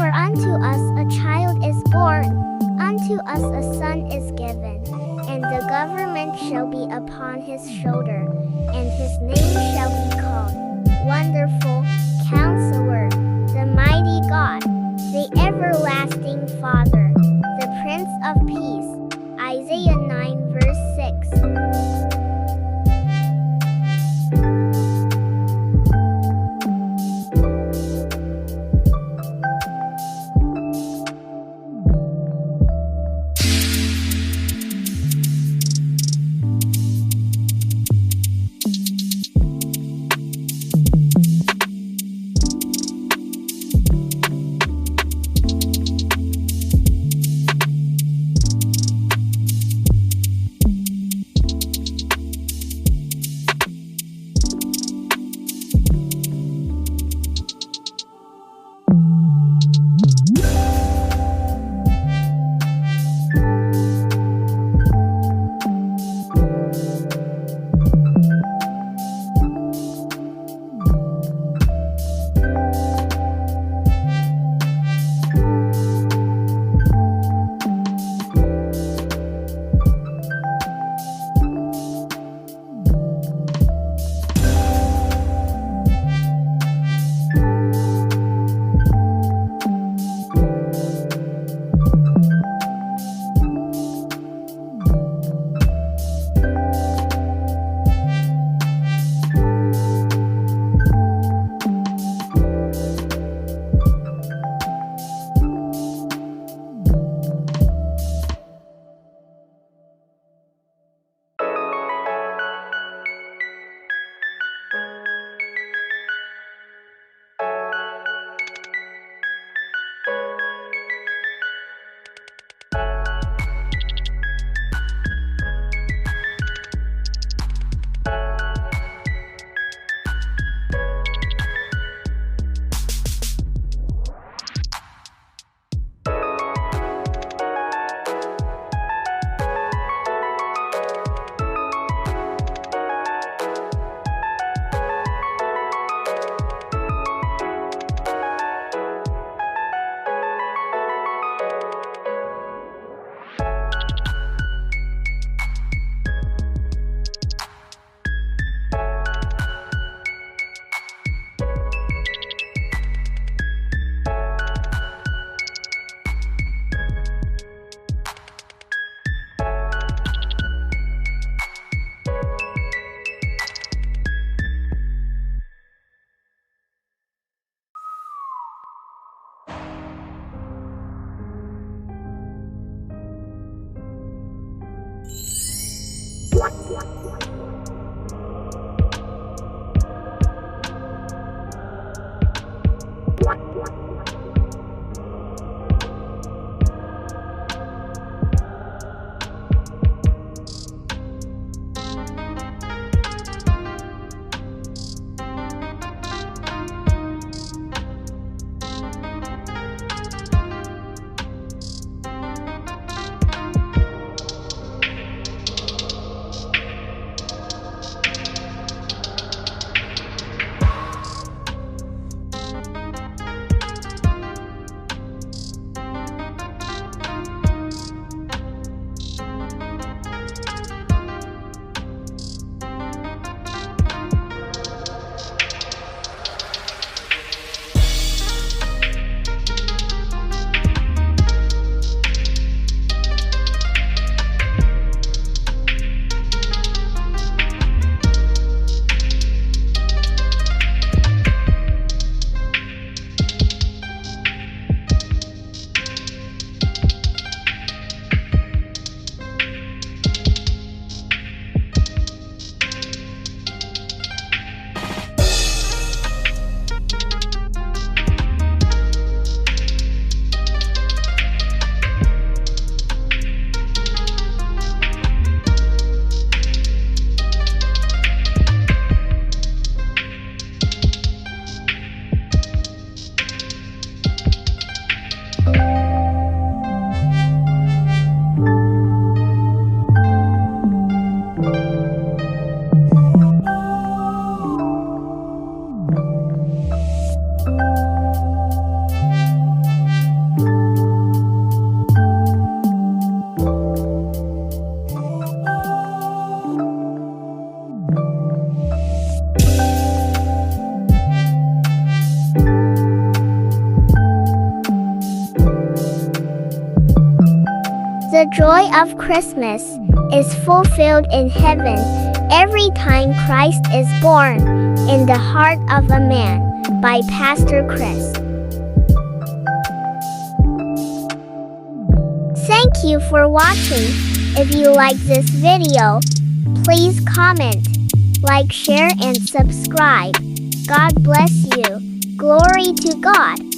For unto us a child is born, unto us a son is given, and the government shall be upon his shoulder, and his name shall be called Wonderful, Counsellor, the Mighty God, the Everlasting Father, the Prince of Peace. Isaiah 9 verse 6. The joy of Christmas is fulfilled in heaven every time Christ is born in the heart of a man, by Pastor Chris. Thank you for watching. If you like this video, please comment, like, share, and subscribe. God bless you. Glory to God.